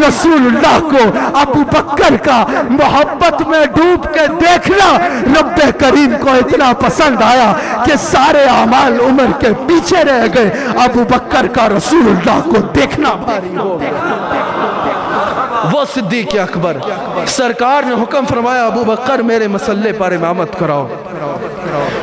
رسول اللہ کو ابو بکر کا محبت میں ڈوب کے دیکھنا رب کریم کو اتنا پسند آیا کہ سارے اعمال عمر کے پیچھے رہ گئے، ابو بکر کا رسول اللہ کو دیکھنا بھاری ہو گیا۔ وہ صدیق اکبر، سرکار نے حکم فرمایا ابو بکر میرے مسلح پر امامت کراؤ،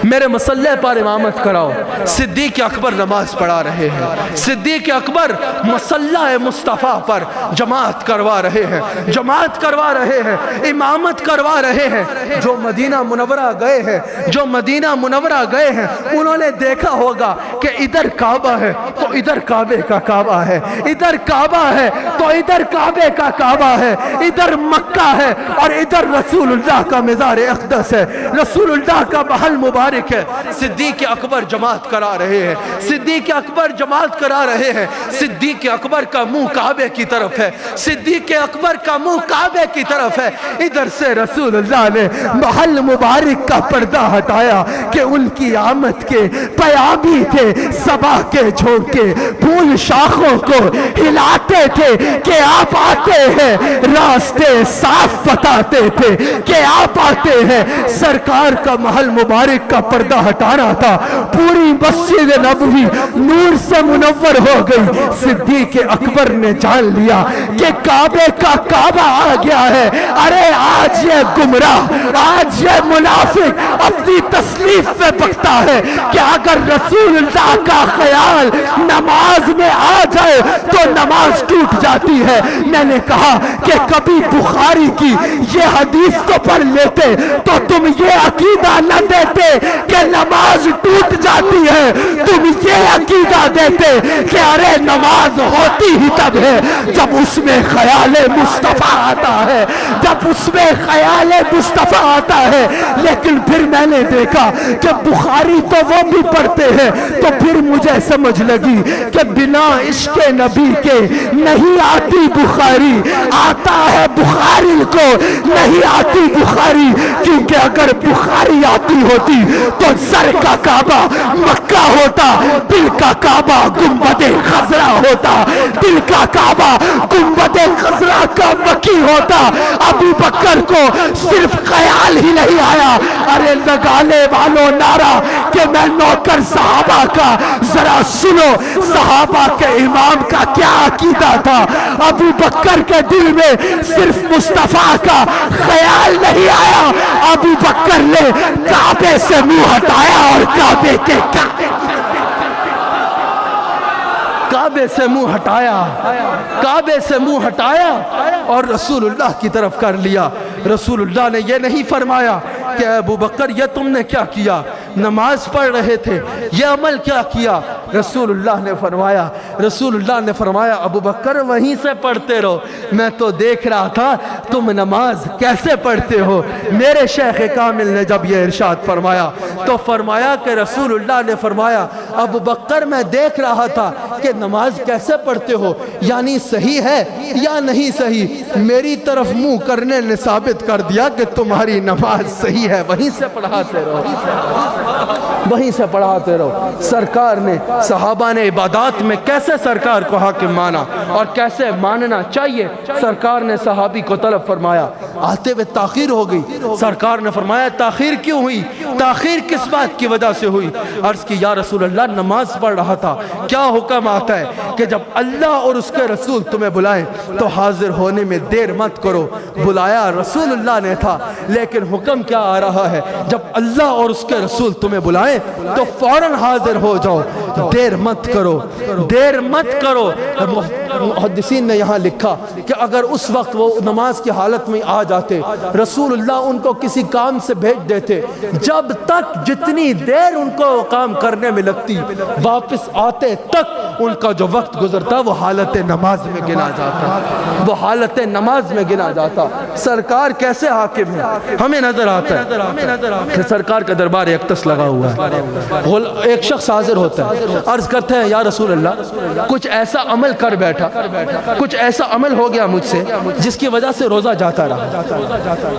میرے مسلح پر امامت کراؤ۔ صدیق اکبر نماز پڑھا رہے ہیں، صدیق اکبر مسلح مصطفیٰ پر جماعت کروا رہے ہیں، جماعت کروا رہے ہیں، امامت کروا رہے ہیں۔ جو مدینہ منورہ گئے ہیں، جو مدینہ منورہ گئے ہیں، انہوں نے دیکھا ہوگا کہ ادھر کعبہ ہے تو ادھر کعبے کا کعبہ ہے، ادھر کعبہ ہے تو ادھر کعبے کا کعبہ ہے، ادھر مکہ ہے اور ادھر رسول اللہ کا مزار اقدس ہے، رسول اللہ کا محل مبارک ہے۔ صدیق اکبر جماعت کرا رہے ہیں، صدیق اکبر جماعت کرا رہے ہیں۔ صدیق اکبر کا منہ کعبے کی طرف ہے، صدیق اکبر کا منہ کعبے کی طرف ہے۔ ادھر سے رسول اللہ نے محل مبارک کا پردہ ہٹایا کہ ان کی آمد کے پیامی تھے، صبا کے جھونکے پھول شاخوں کو ہلاتے تھے کہ آپ آتے ہیں، راستے صاف بتاتے تھے کہ آپ آتے ہیں۔ سرکار کا محل مبارک کا پردہ ہٹانا تھا، پوری مسجد نبوی نور سے منور ہو گئی۔ صدیق اکبر نے جان لیا کہ کعبے کا کعبہ آ گیا ہے۔ ارے آج یہ گمراہ، آج یہ منافق اپنی تسلیف میں بکتا ہے کہ اگر رسول اللہ کا خیال نماز میں آ جائے تو نماز ٹوٹ جاتی ہے۔ میں نے کہا کہ کبھی بخاری کی یہ حدیث تو پڑھ لیتے تو تم یہ عقیدہ نہ دیتے کہ نماز ٹوٹ جاتی ہے، تم یہ عقیدہ دیتے کہ ارے نماز ہوتی ہی تب ہے جب اس میں خیال مصطفیٰ آتا ہے، جب اس میں خیال مصطفیٰ آتا ہے۔ لیکن پھر میں نے دیکھا کہ بخاری تو وہ بھی پڑھتے ہیں، تو پھر مجھے سمجھ لگی کہ بنا عشق نبی کے نہیں آتی بخاری، آتا ہے بخاری کو نہیں آتی بخاری، کیونکہ اگر بخاری آتی ہوتی تو سر کا کعبہ مکہ ہوتا، دل کا کعبہ گنبد خضرا ہوتا، دل کا کعبہ گنبد خضرا کا مکی ہوتا۔ ابو بکر کو صرف خیال ہی نہیں آیا، ارے لگانے والوں نعرہ کہ میں نوکر صحابہ کا، ذرا سنو صحابہ کے امام کا کیا عقیدہ تھا۔ ابو بکر کے دل میں صرف مصطفیٰ کا خیال نہیں آیا، ابو بکر نے کعبے سے منہ ہٹایا اور کعبے سے منہ ہٹایا، کعبے سے منہ ہٹایا اور رسول اللہ کی طرف کر لیا۔ رسول اللہ نے یہ نہیں فرمایا کہ ابو بکر یہ تم نے کیا کیا، نماز پڑھ رہے تھے، یہ عمل کیا کیا۔ رسول اللہ نے فرمایا ابو بکر وہیں سے پڑھتے رہو، میں تو دیکھ رہا تھا تم نماز کیسے پڑھتے ہو۔ میرے شیخ کامل نے جب یہ ارشاد فرمایا تو فرمایا کہ رسول اللہ نے فرمایا ابو بکر میں دیکھ رہا تھا کہ نماز کیسے پڑھتے ہو، یعنی صحیح ہے یا نہیں صحیح۔ میری طرف منہ کرنے نے ثابت کر دیا کہ تمہاری نماز صحیح ہے، وہیں سے پڑھاتے رہو، وہیں سے پڑھاتے رہو۔ سرکار نے، صحابہ نے عبادات میں کیسے سرکار کو حاکم مانا اور کیسے ماننا چاہیے۔ سرکار نے صحابی کو طلب فرمایا، آتے ہوئے تاخیر ہو گئی، سرکار نے فرمایا تاخیر کیوں ہوئی، تاخیر کس بات کی وجہ سے ہوئی۔ عرض کی یا رسول اللہ نماز پڑھ رہا تھا۔ کیا حکم آتا ہے کہ جب اللہ اور اس کے رسول تمہیں بلائیں تو حاضر ہونے میں دیر مت کرو۔ بلایا رسول اللہ نے تھا، لیکن حکم کیا آ رہا ہے، جب اللہ اور اس کے رسول تمہیں بلائیں تو فوراً حاضر ہو جاؤ، دیر مت کرو، دیر مت کرو۔ محدثین نے یہاں لکھا کہ اگر اس وقت وہ نماز کی حالت میں آ جاتے، رسول اللہ ان کو کسی کام سے بھیج دیتے، جب تک جتنی دیر ان کو کام کرنے میں لگتی، واپس آتے تک ان کا جو وقت گزرتا وہ حالت نماز میں گنا جاتا، وہ حالت نماز میں گنا جاتا۔ سرکار کیسے حاکم ہے، ہمیں نظر آتا ہے کہ سرکار کا دربار اقدس لگا ہوا ہے، ایک شخص حاضر ہوتا ہے، عرض کرتے ہیں یا رسول اللہ کچھ ایسا عمل کر بیٹھا، کچھ ایسا عمل ہو گیا مجھ سے جس کی وجہ سے روزہ جاتا رہا،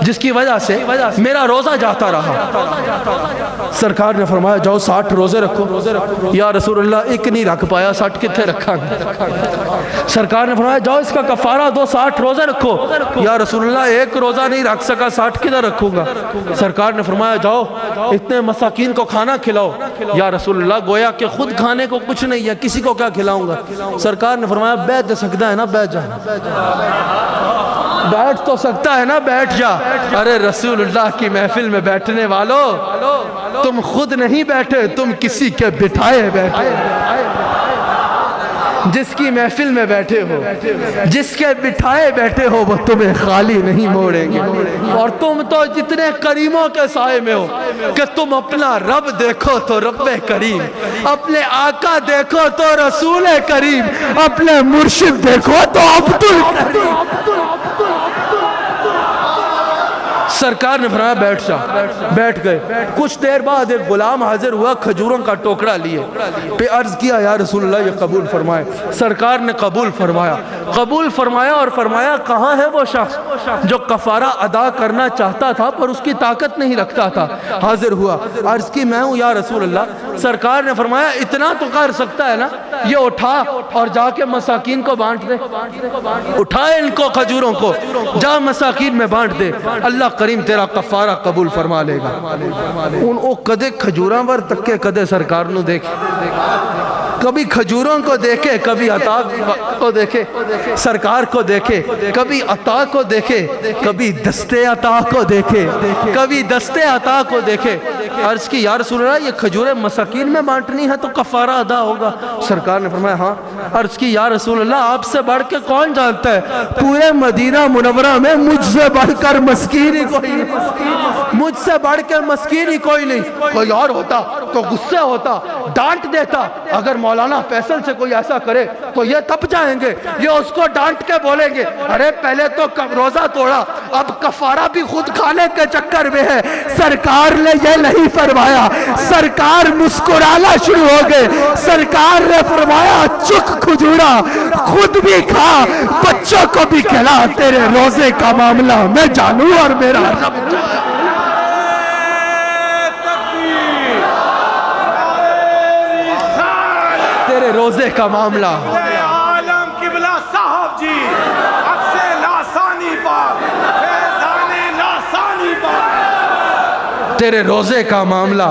جس کی وجہ سے میرا روزہ جاتا رہا۔ سرکار نے فرمایا جاؤ 60 روزے رکھو۔ یا رسول اللہ ایک نہیں رکھ پایا، 60 کتنے رکھا گا؟ سرکار نے فرمایا جاؤ اس کا کفارہ دو، 60 روزہ رکھو۔ یا رسول اللہ ایک روزہ نہیں رکھ سکا، 60 کدھر رکھوں گا؟ سرکار نے فرمایا جاؤ اتنے مساکین کو کھانا کھلاؤ۔ یا رسول اللہ گویا کہ خود کھانے کو کچھ نہیں ہے، کسی کو کیا کھلاؤں گا؟ سرکار نے فرمایا بیٹھ سکتا ہے نا بیٹھ جا، بیٹھ تو سکتا ہے نا بیٹھ جا۔ ارے رسول اللہ کی محفل میں بیٹھنے والوں، تم خود نہیں بیٹھے، تم کسی کے بٹھائے بیٹھے۔ جس کی محفل میں بیٹھے ہو، جس کے بٹھائے بیٹھے ہو، وہ تمہیں خالی نہیں موڑیں گے۔ اور تم تو جتنے کریموں کے سائے میں ہو کہ تم اپنا رب دیکھو تو رب کریم، اپنے آقا دیکھو تو رسول کریم، اپنے مرشد دیکھو تو عبد الکریم۔ سرکار نے فرمایا بیٹھ جا، بیٹھ گئے۔ کچھ دیر بعد ایک غلام حاضر ہوا کھجوروں کا ٹوکرا لیے، پہ عرض کیا یا رسول اللہ یہ قبول فرمائے۔ سرکار نے قبول فرمایا، قبول فرمایا اور فرمایا کہاں ہے وہ شخص جو کفارہ ادا کرنا چاہتا تھا پر اس کی طاقت نہیں رکھتا تھا؟ حاضر ہوا، عرض کی میں ہوں یا رسول اللہ۔ سرکار نے فرمایا اتنا تو کر سکتا ہے نا، یہ اٹھا اور جا کے مساکین کو بانٹ دے، اٹھائے ان کو کھجوروں کو، جا مساکین میں بانٹ دے، اللہ کریم تیرا کفارہ قبول فرما لے گا۔ ان او کدے کھجوراں ور تکے کدے سرکار نو دیکھے، کبھی کھجوروں کو دیکھے، کبھی عطا کو دیکھے، سرکار کو دیکھے، کبھی عطا کو دیکھے، کبھی دستے عطا کو دیکھے، کبھی دستے عطا کو دیکھے۔ عرض کی یا رسول اللہ یہ کھجوریں مساکین میں بانٹنی ہے تو کفارہ ادا ہوگا؟ سرکار نے فرمایا ہاں۔ عرض کی یا رسول اللہ آپ سے بڑھ کے کون جانتا ہے پورے مدینہ منورہ میں مجھ سے بڑھ کر مسکین ہی کوئی نہیں، مجھ سے بڑھ کے مسکین ہی کوئی نہیں۔ کوئی اور ہوتا تو غصے ہوتا، ڈانٹ دیتا۔ اگر مولانا فیصل سے کوئی ایسا کرے تو یہ تپ جائیں گے، یہ اس کو ڈانٹ کے بولیں گے ارے پہلے تو روزہ توڑا، اب کفارہ بھی خود کھانے کے چکر میں ہے۔ سرکار نے یہ نہیں فرمایا، سرکار مسکرانا شروع ہو گئے۔ سرکار نے فرمایا چک کھجورا، خود بھی کھا، بچوں کو بھی کھلا، تیرے روزے کا معاملہ میں جانوں اور میرا رب جانے۔ تیرے روزے کا معاملہ عالم قبلہ صاحب جی اکسے لاسانی پاک فیضانے لاسانی پاک، تیرے روزے کا معاملہ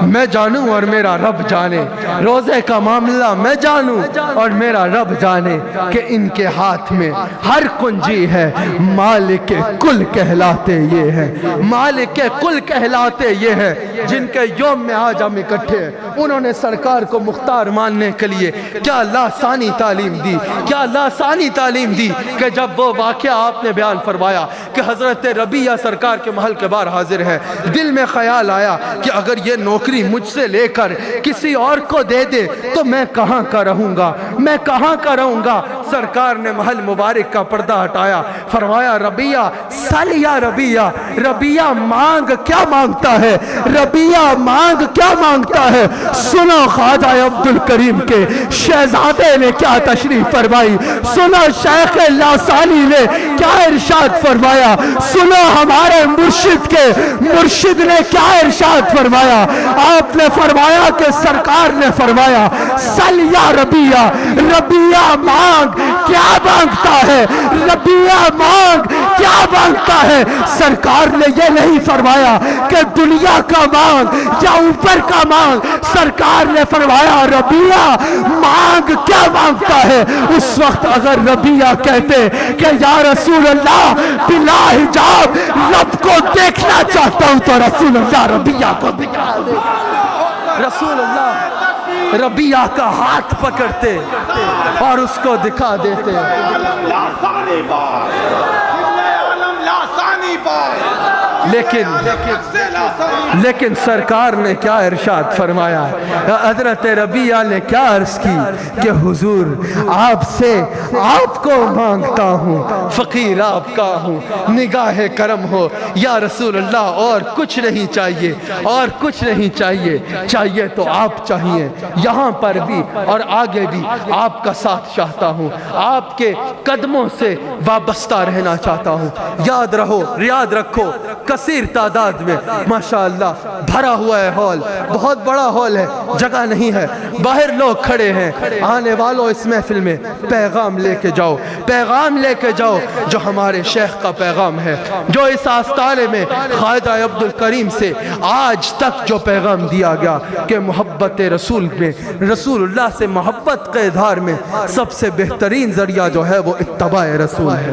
میں جانوں اور میرا رب جانے، روزے کا معاملہ میں جانوں اور میرا رب جانے کہ ان کے ہاتھ میں ہر کنجی ہے، مالک کل کہلاتے یہ ہے، مالک کل کہلاتے یہ ہے۔ جن کے یوم میں آج ہم اکٹھے ہیں انہوں نے سرکار کو مختار ماننے کے لیے کیا لاسانی تعلیم دی، کیا لاسانی تعلیم دی کہ جب وہ واقعہ آپ نے بیان فرمایا کہ حضرت ربیعہ سرکار کے محل کے باہر حاضر ہے، دل میں خیال آیا کہ اگر یہ نوکری مجھ سے لے کر کسی اور کو دے دے تو میں کہاں کا رہوں گا، میں کہاں کا رہوں گا۔ سرکار نے محل مبارک کا پردہ ہٹایا، فرمایا ربیعہ سل یا ربیعہ، ربیعہ مانگ کیا مانگتا ہے، ربیعہ مانگ کیا مانگتا ہے۔ سنو خواجہ عبد الکریم کے شہزادے نے کیا تشریف فرمائی، سنو شیخ لاسانی نے کیا ارشاد فرمایا، سنو ہمارے مرشد کے مرشد نے کیا ارشاد فرمایا۔ آپ نے فرمایا کہ سرکار نے فرمایا سل یا ربیعہ، ربیعہ مانگ کیا مانگتا ہے، ربیعہ مانگ کیا مانگتا ہے۔ سرکار نے یہ نہیں فرمایا کہ دنیا کا مانگ یا اوپر کا مانگ، سرکار نے فرمایا ربیعہ مانگ کیا مانگتا ہے۔ اس وقت اگر ربیعہ کہتے کہ یا رسول اللہ بلا حجاب رب کو دیکھنا چاہتا ہوں تو رسول اللہ ربیعہ کو دکھا دے، رسول اللہ ربیعہ کا ہاتھ پکڑتے اور اس کو دکھا دیتے۔ لاسانی پاک عالم لاسانی پاک، لیکن سرکار نے کیا ارشاد فرمایا، حضرت ربیعہ نے کیا عرض کی کہ حضور آپ سے آپ کو مانگتا ہوں، فقیر آپ کا ہوں، نگاہ کرم ہو یا رسول اللہ، اور کچھ نہیں چاہیے، اور کچھ نہیں چاہیے، چاہیے تو آپ چاہیے، یہاں پر بھی اور آگے بھی آپ کا ساتھ چاہتا ہوں، آپ کے قدموں سے وابستہ رہنا چاہتا ہوں۔ یاد رکھو کثیر تعداد میں ماشاءاللہ بھرا ہوا ہے ہال، بہت بڑا ہال ہے، جگہ نہیں ہے، باہر لوگ کھڑے ہیں۔ آنے والوں اس محفل میں پیغام لے کے جاؤ، پیغام لے کے جاؤ جو ہمارے شیخ کا پیغام ہے، جو اس آستانے میں خواجہ عبدالکریم سے آج تک جو پیغام دیا گیا کہ محبت رسول میں، رسول اللہ سے محبت کے اظہار میں سب سے بہترین ذریعہ جو ہے وہ اتباع رسول ہے،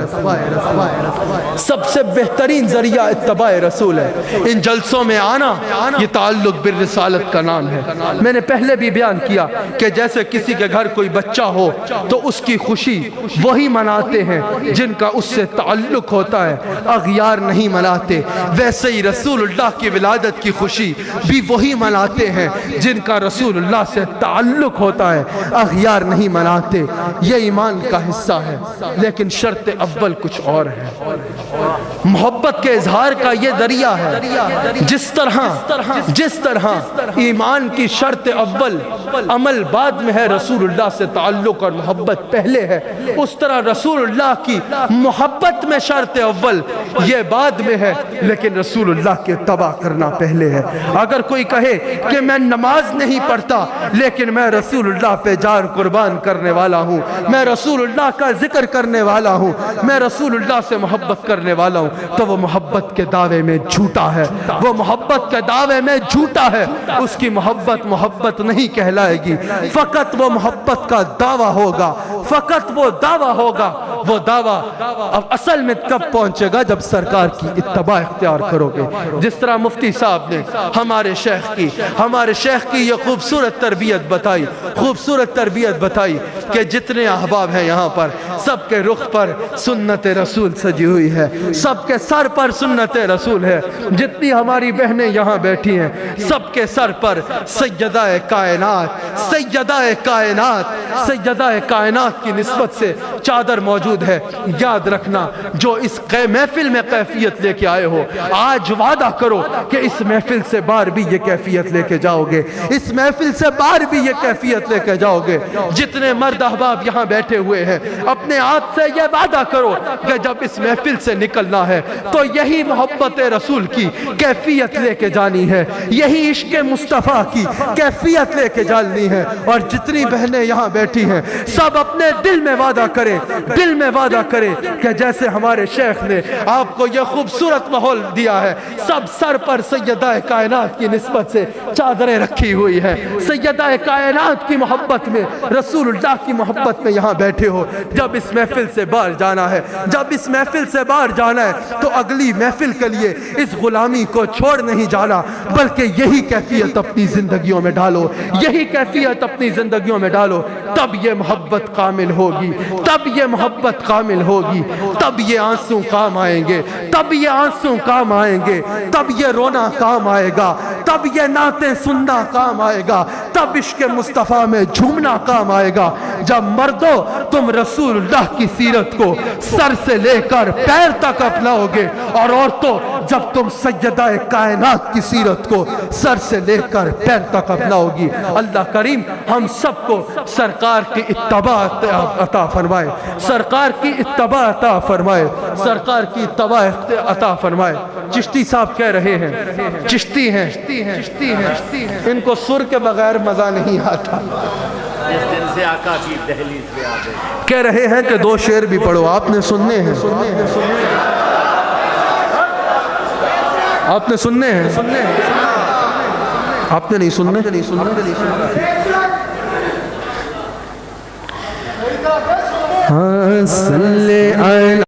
سب سے بہترین ذریعہ اتباع رسول ہے۔ ان جلسوں میں آنا یہ تعلق بالرسالت کا نام ہے۔ میں نے پہلے بھی بیان کیا کہ جیسے کسی کے گھر کوئی بچہ ہو تو اس کی خوشی وہی مناتے ہیں جن کا اس سے تعلق ہوتا ہے، اغیار نہیں مناتے، ویسے ہی رسول اللہ کی ولادت کی خوشی بھی وہی مناتے ہیں جن کا رسول اللہ سے تعلق ہوتا ہے، اغیار نہیں مناتے۔ یہ ایمان کا حصہ ہے، لیکن شرط اول کچھ اور ہے۔ محبت کے اظہار کا یہ ذریعہ ہے، جس طرح ایمان کی شرط اول عمل بعد میں ہے، رسول اللہ سے تعلق اور محبت پہلے ہے، اس طرح رسول اللہ کی محبت میں شرط اول یہ بعد میں ہے، لیکن رسول اللہ کے اتباع کرنا پہلے ہے۔ اگر کوئی کہے کہ میں نماز نہیں پڑھتا لیکن میں رسول اللہ پہ جان قربان کرنے والا ہوں، میں رسول اللہ کا ذکر کرنے والا ہوں، میں رسول اللہ سے محبت کرنے والا ہوں، تو وہ محبت کے دعوے میں جھوٹا ہے، وہ محبت کے دعوے میں جھوٹا ہے، اس کی محبت نہیں کہلائے گی، فقط وہ محبت کا دعویٰ ہوگا، فقط وہ دعویٰ ہوگا۔ وہ دعویٰ اب اصل میں کب پہنچے گا؟ جب سرکار کی اتباع اختیار کرو گے۔ جس طرح مفتی صاحب نے ہمارے شیخ کی یہ خوبصورت تربیت بتائی کہ جتنے احباب ہیں یہاں پر سب کے رخ پر سنت رسول سجی ہوئی ہے، سب کے سر پر سنت رسول ہے، جتنی ہماری بہنیں یہاں بیٹھی ہیں سب کے سر پر سیدہ کائنات کی نسبت سے چادر موجود ہے۔ یاد رکھنا جو اس محفل میں کیفیت لے کے آئے ہو، آج وعدہ کرو کہ اس محفل سے باہر بھی یہ کیفیت لے کے جاؤ گے، اس محفل سے باہر بھی یہ کیفیت لے کے جاؤ گے۔ جتنے مرد احباب یہاں بیٹھے ہوئے ہیں اپنے آپ سے یہ وعدہ کرو کہ جب اس محفل سے نکلنا ہے تو یہی محبت رسول کی کیفیت لے کے جانی ہے، یہی عشق مصطفیٰ کی کیفیت لے کے جانی ہے۔ اور جتنی بہنیں یہاں بیٹھی ہیں سب اپنے دل میں وعدہ کریں کہ جیسے ہمارے شیخ نے آپ کو یہ خوبصورت ماحول دیا ہے، سب سر پر سیدہ کائنات کی نسبت سے چادریں رکھی ہوئی ہے، سیدہ کائنات کی محبت میں، رسول اللہ کی محبت میں یہاں بیٹھے ہو۔ جب اس محفل سے باہر جانا ہے تو اگلی محفل کے لیے اس غلامی کو چھوڑ نہیں جانا، بلکہ یہی کیفیت اپنی زندگیوں میں ڈالو، تب یہ محبت کامل ہوگی، تب یہ آنسو کام آئیں گے، تب یہ رونا کام آئے گا، تب یہ نعتیں سننا کام آئے گا، تب عشق مصطفیٰ میں جھومنا کام آئے گا۔ جب مردوں تم رسول اللہ کی سیرت کو سر سے لے کر پیر تک اپناؤ گے، اور عورتوں جب تم سیدہ کائنات کی سیرت کو سر سے لے کر پیر تک اپناؤ گی۔ اللہ کریم ہم سب کو سرکار کی اتباع عطا فرمائے، عطا فرمائے۔ چشتی صاحب کہہ رہے ہیں، چشتی ہیں، ان کو سر کے بغیر مزہ نہیں آتا، جس دن سے آقا کی دہلیز پہ آ گئے، کہہ رہے ہیں کہ دو شعر بھی پڑھو، آپ نے سننے ہیں، آپ نے سننے ہیں، آپ نے نہیں سننے۔ ہاں صلی